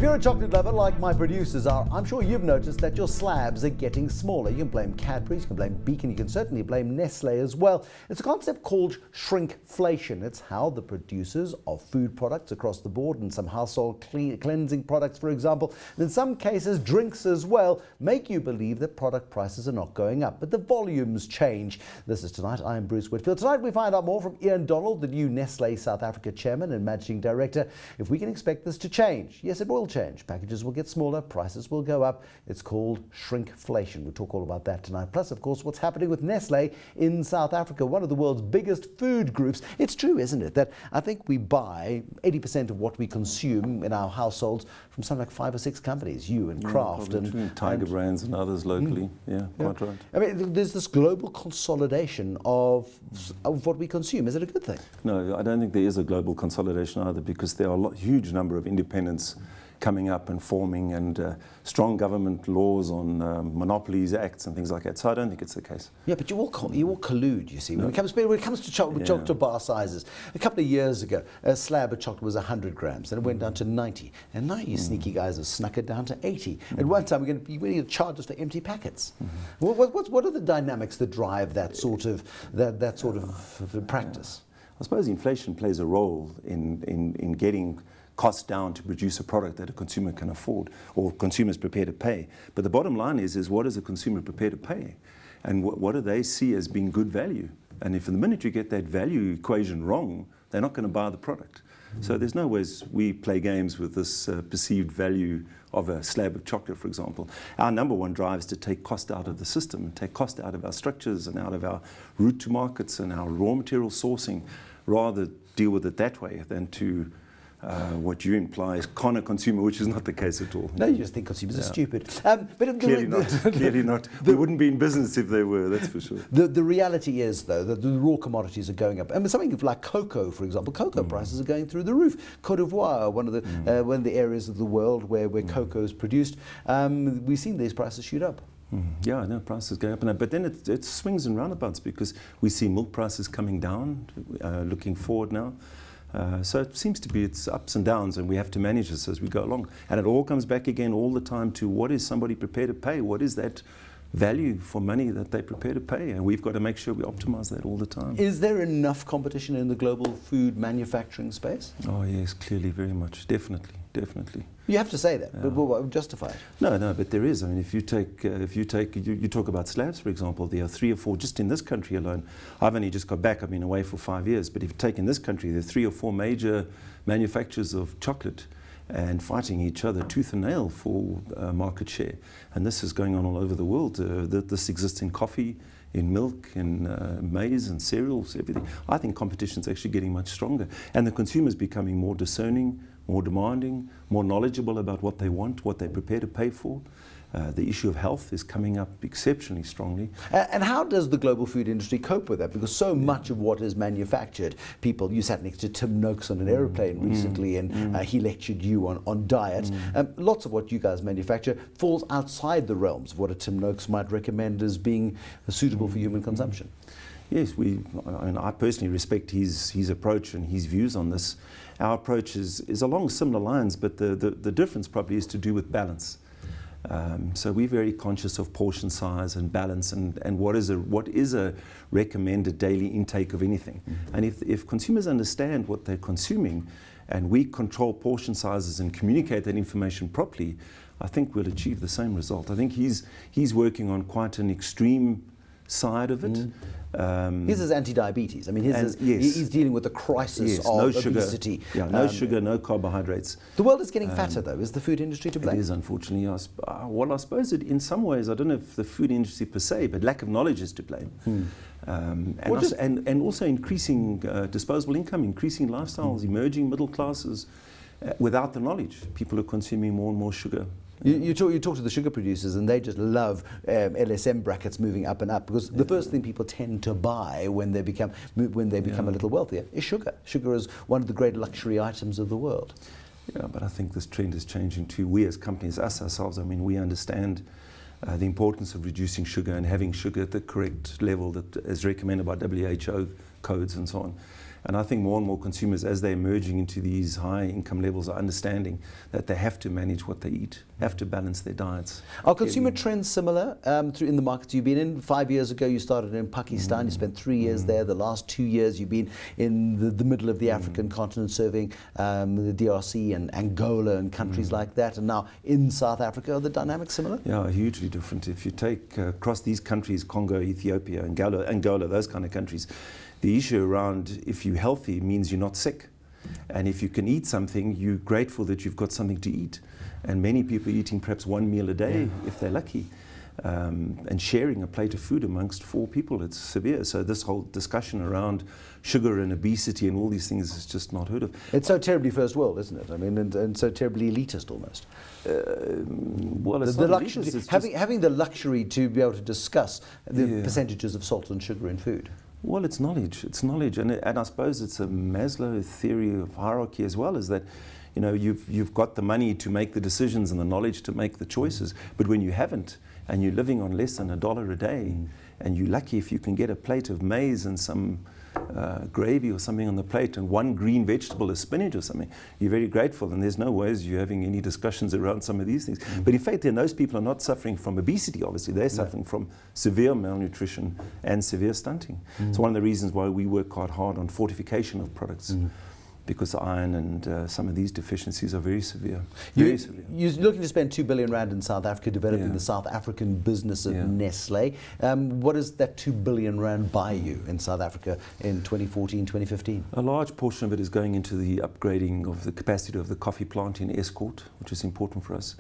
you're a chocolate lover like my producers are, I'm sure you've noticed that your slabs are getting smaller. You can blame Cadbury, you can blame Beacon, you can certainly blame Nestle as well. It's a concept called shrinkflation. It's how the producers of food products across the board and some household cleansing products, for example, and in some cases drinks as well, make you believe that product prices are not going up, but the volumes change. This is Tonight. I'm Bruce Whitfield. Tonight we find out more from Ian Donald, the new Nestle South Africa chairman and managing director, if we can expect this to change. Yes, it will change. Packages will get smaller, prices will go up. It's called shrinkflation. We'll talk all about that tonight. Plus, of course, what's happening with Nestle in South Africa, one of the world's biggest food groups. It's true, isn't it, that I think we buy 80% of what we consume in our households from something like 5 or 6 companies, you and Kraft and Tiger Brands and others locally. Quite right. I mean, there's this global consolidation of what we consume. Is it a good thing? No, I don't think there is a global consolidation either, because there are a huge number of independents coming up and forming, and strong government laws on monopolies acts and things like that. So I don't think it's the case. Yeah, but you all collude, you see. When it comes to chocolate bar sizes, a couple of years ago, a slab of chocolate was 100 grams, and it went down to 90. And now you sneaky guys have snuck it down to 80. At one time, we're going to charge us for empty packets. What are the dynamics that drive that sort of practice? I suppose inflation plays a role in getting costs down to produce a product that a consumer can afford or consumers prepared to pay. But the bottom line is what is a consumer prepared to pay? And what do they see as being good value? And if the minute you get that value equation wrong, they're not going to buy the product. So there's no ways we play games with this perceived value of a slab of chocolate, for example. Our number one drive is to take cost out of the system, and take cost out of our structures and out of our route to markets and our raw material sourcing, rather deal with it that way than to what you imply is con a consumer, which is not the case at all. No, you just think consumers are stupid. But clearly not. Clearly not. We wouldn't be in business if they were, that's for sure. The reality is, though, that the raw commodities are going up. And something like cocoa, for example, cocoa prices are going through the roof. Cote d'Ivoire, one of the areas of the world where cocoa is produced, we've seen these prices shoot up. Yeah, no, prices go up, but then it swings and roundabouts, because we see milk prices coming down, looking forward now. So it seems to be its ups and downs, and we have to manage this as we go along. And it all comes back again all the time to what is somebody prepared to pay? What is that value for money that they prepare to pay? And we've got to make sure we optimize that all the time. Is there enough competition in the global food manufacturing space? Oh yes, clearly, very much, definitely. You have to say that, but what would justify it? No, but there is. I mean, if you talk about slabs, for example, there are 3 or 4 just in this country alone. I've only just got back. I've been away for 5 years. But if you take in this country, there are 3 or 4 major manufacturers of chocolate, and fighting each other tooth and nail for market share. And this is going on all over the world. This exists in coffee, in milk, in maize and cereals, everything. I think competition's actually getting much stronger, and the consumer's becoming more discerning, more demanding, more knowledgeable about what they want, what they're prepared to pay for. The issue of health is coming up exceptionally strongly. And how does the global food industry cope with that? Because so much of what is manufactured, you sat next to Tim Noakes on an aeroplane recently, and he lectured you on diet. Lots of what you guys manufacture falls outside the realms of what a Tim Noakes might recommend as being suitable for human consumption. Yes, I personally respect his approach and his views on this. Our approach is along similar lines, but the difference probably is to do with balance. So we're very conscious of portion size and balance, and what is a recommended daily intake of anything. And if consumers understand what they're consuming, and we control portion sizes and communicate that information properly, I think we'll achieve the same result. I think he's working on quite an extreme side of it. His is anti-diabetes. I mean, he's dealing with the crisis of obesity. Yeah, no sugar, no carbohydrates. The world is getting fatter, though. Is the food industry to blame? It is, unfortunately. Well, I suppose in some ways, I don't know if the food industry per se, but lack of knowledge is to blame. And also increasing disposable income, increasing lifestyles, emerging middle classes, without the knowledge. People are consuming more and more sugar. You talk to the sugar producers, and they just love LSM brackets moving up and up, because the first thing people tend to buy when they become a little wealthier is sugar. Sugar is one of the great luxury items of the world. Yeah, but I think this trend is changing too. We as companies, ourselves, I mean, we understand the importance of reducing sugar and having sugar at the correct level that is recommended by WHO codes and so on. And I think more and more consumers, as they're emerging into these high income levels, are understanding that they have to manage what they eat, have to balance their diets. Are consumer trends similar in the markets you've been in? 5 years ago, you started in Pakistan. You spent 3 years there. The last 2 years, you've been in the middle of the African continent, serving the DRC and Angola and countries like that. And now in South Africa, are the dynamics similar? Yeah, hugely different. If you take across these countries, Congo, Ethiopia, Angola, those kind of countries, the issue around if you're healthy means you're not sick. And if you can eat something, you're grateful that you've got something to eat. And many people are eating perhaps 1 meal a day, if they're lucky. And sharing a plate of food amongst 4 people, it's severe. So this whole discussion around sugar and obesity and all these things is just not heard of. It's so terribly first world, isn't it? I mean, and so terribly elitist almost. Well, it's The not luxury, elitist, it's having the luxury to be able to discuss the percentages of salt and sugar in food. Well, it's knowledge. It's knowledge, and I suppose it's a Maslow theory of hierarchy as well. Is that, you know, you've got the money to make the decisions and the knowledge to make the choices, but when you haven't, and you're living on less than $1 a day, and you're lucky if you can get a plate of maize and some gravy or something on the plate and 1 green vegetable, a spinach or something, you're very grateful, and there's no ways you're having any discussions around some of these things. But in fact, then those people are not suffering from obesity, obviously. They're suffering from severe malnutrition and severe stunting. It's one of the reasons why we work quite hard on fortification of products. Because iron and some of these deficiencies are very severe. Very severe. You're looking to spend 2 billion rand in South Africa developing the South African business of Nestle. What does that 2 billion rand buy you in South Africa in 2014, 2015? A large portion of it is going into the upgrading of the capacity of the coffee plant in Escourt, which is important for us.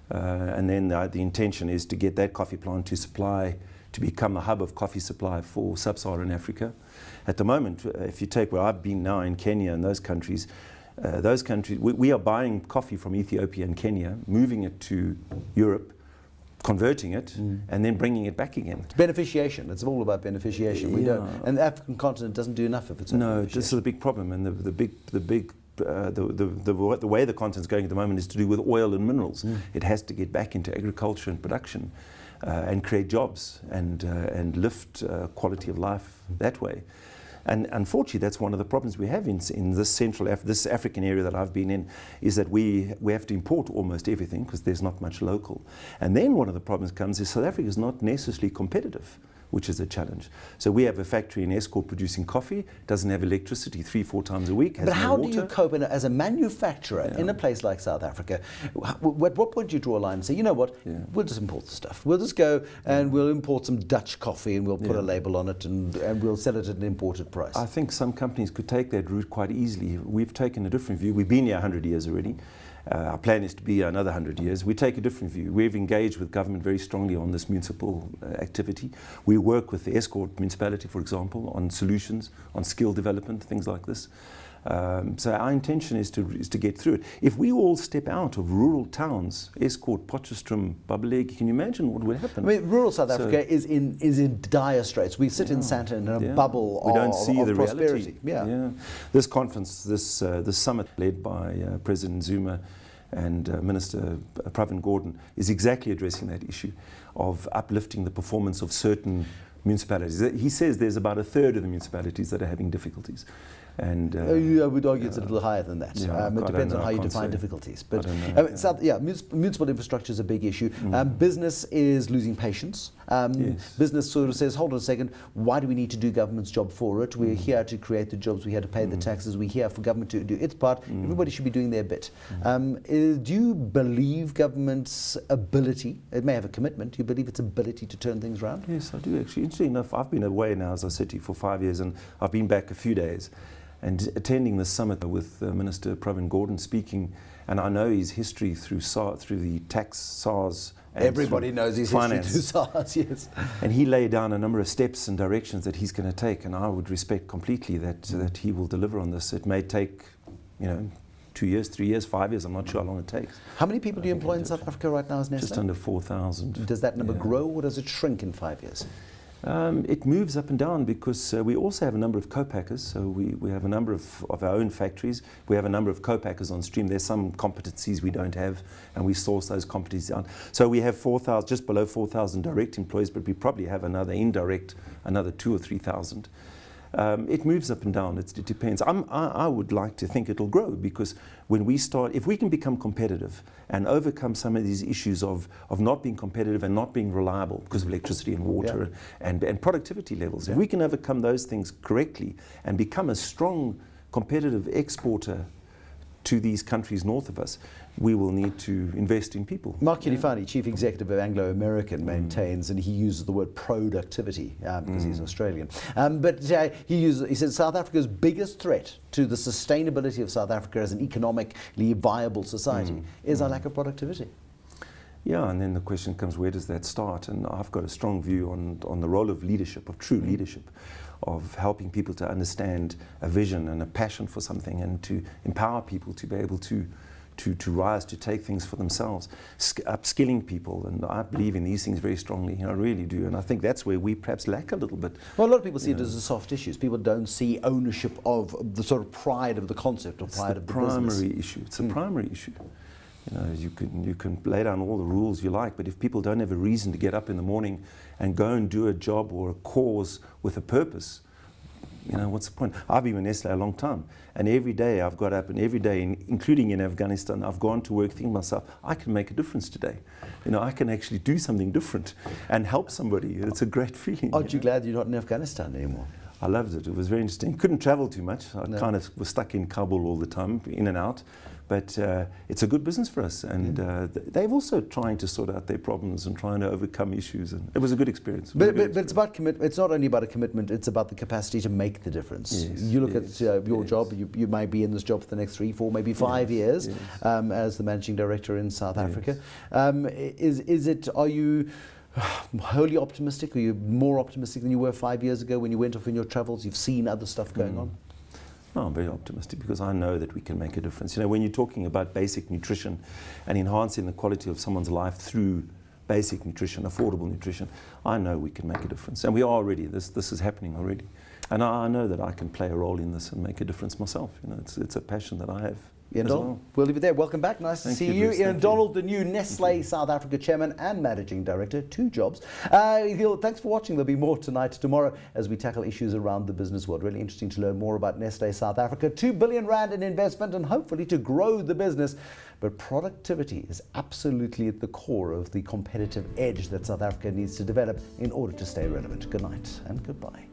And then the intention is to get that coffee plant to become a hub of coffee supply for sub-Saharan Africa. At the moment, if you take where I've been now in Kenya and those countries, we are buying coffee from Ethiopia and Kenya, moving it to Europe, converting it, and then bringing it back again. It's beneficiation. It's all about beneficiation. We don't, and the African continent doesn't do enough of its own. No, this is a big problem, and the way the continent's going at the moment is to do with oil and minerals. It has to get back into agriculture and production. And create jobs and lift quality of life that way. And unfortunately, that's one of the problems we have in this African area that I've been in, is that we have to import almost everything because there's not much local. And then one of the problems comes is South Africa is not necessarily competitive, which is a challenge. So we have a factory in Escourt producing coffee, doesn't have electricity 3-4 times a week, has But how no do you water. cope as a manufacturer in a place like South Africa? At what point do you draw a line and say, you know what, we'll just import the stuff. We'll just go and we'll import some Dutch coffee and we'll put a label on it and we'll sell it at an imported price? I think some companies could take that route quite easily. We've taken a different view. We've been here 100 years already. Our plan is to be here another 100 years. We take a different view. We've engaged with government very strongly on this municipal activity. We work with the Escourt municipality, for example, on solutions, on skill development, things like this. So our intention is to get through it. If we all step out of rural towns, Escourt, Potchefstroom, Babelegi, can you imagine what would happen? I mean, rural South Africa is in dire straits. We sit in Santa in a bubble we don't of, see of the prosperity. Reality. This conference, this summit led by President Zuma and Minister Pravin Gordhan is exactly addressing that issue of uplifting the performance of certain municipalities. He says there's about 1/3 of the municipalities that are having difficulties. And I would argue it's a little higher than that. It depends on how you define difficulties. But municipal infrastructure is a big issue. Business is losing patience. Business sort of says, hold on a second, why do we need to do government's job for it? We're here to create the jobs, we're here to pay the taxes, we're here for government to do its part. Everybody should be doing their bit. Do you believe government's ability, it may have a commitment, do you believe its ability to turn things around? Yes, I do actually. Interesting enough, I've been away now, as I said to you, for 5 years, and I've been back a few days. And attending the summit with Minister Pravin Gordhan speaking, and I know his history through the tax, SARS, and everybody knows his finance. history through SARS, yes. And he laid down a number of steps and directions that he's going to take, and I would respect completely that he will deliver on this. It may take, 2 years, 3 years, 5 years, I'm not sure how long it takes. How many people do you employ in South Africa right now as Nestle? Just under 4,000. Does that number grow or does it shrink in 5 years? It moves up and down because we also have a number of co-packers. So we have a number of our own factories. We have a number of co-packers on stream. There's some competencies we don't have, and we source those competencies out. So we have 4,000, just below 4,000 direct employees, but we probably have another indirect, another 2,000 or 3,000. It moves up and down. It depends. I would like to think it'll grow, because when we start, if we can become competitive and overcome some of these issues of not being competitive and not being reliable because of electricity and water and productivity levels, if we can overcome those things correctly and become a strong competitive exporter to these countries north of us, we will need to invest in people. Mark Kilifani, Chief Executive of Anglo-American, maintains, and he uses the word productivity because he's Australian. But he says South Africa's biggest threat to the sustainability of South Africa as an economically viable society is our lack of productivity. Yeah, and then the question comes, where does that start? And I've got a strong view on the role of leadership, of true leadership, of helping people to understand a vision and a passion for something, and to empower people to be able to rise, to take things for themselves, upskilling people. And I believe in these things very strongly, I really do. And I think that's where we perhaps lack a little bit. Well, a lot of people see it as a soft issues. People don't see ownership of the sort of pride of the concept or pride of the business. It's the primary issue. It's a primary issue. You know, you can lay down all the rules you like, but if people don't have a reason to get up in the morning and go and do a job or a cause with a purpose, you know, what's the point? I've been with Nestle a long time, and every day I've got up, and every day, including in Afghanistan, I've gone to work thinking to myself, I can make a difference today. You know, I can actually do something different and help somebody. It's a great feeling. Aren't you glad you're not in Afghanistan anymore? I loved it. It was very interesting. Couldn't travel too much. I kind of was stuck in Kabul all the time, in and out. But it's a good business for us, and they've also trying to sort out their problems and trying to overcome issues, and it was a good experience. But it's about commitment. It's not only about a commitment; it's about the capacity to make the difference. Yes, you look at your job. You might be in this job for the next 3, 4, maybe 5 years as the managing director in South Africa. Are you wholly optimistic? Are you more optimistic than you were 5 years ago when you went off in your travels? You've seen other stuff going on. No, I'm very optimistic, because I know that we can make a difference. You know, when you're talking about basic nutrition and enhancing the quality of someone's life through basic nutrition, affordable nutrition, I know we can make a difference. And we are already. This is happening already. And I know that I can play a role in this and make a difference myself. You know, it's a passion that I have. Ian Donald, we'll leave it there. Welcome back. Nice to see you. Ian Donald, the new Nestle South Africa Chairman and Managing Director, 2 jobs. Thanks for watching. There'll be more tonight, tomorrow, as we tackle issues around the business world. Really interesting to learn more about Nestle South Africa. 2 billion rand in investment, and hopefully to grow the business. But productivity is absolutely at the core of the competitive edge that South Africa needs to develop in order to stay relevant. Good night and goodbye.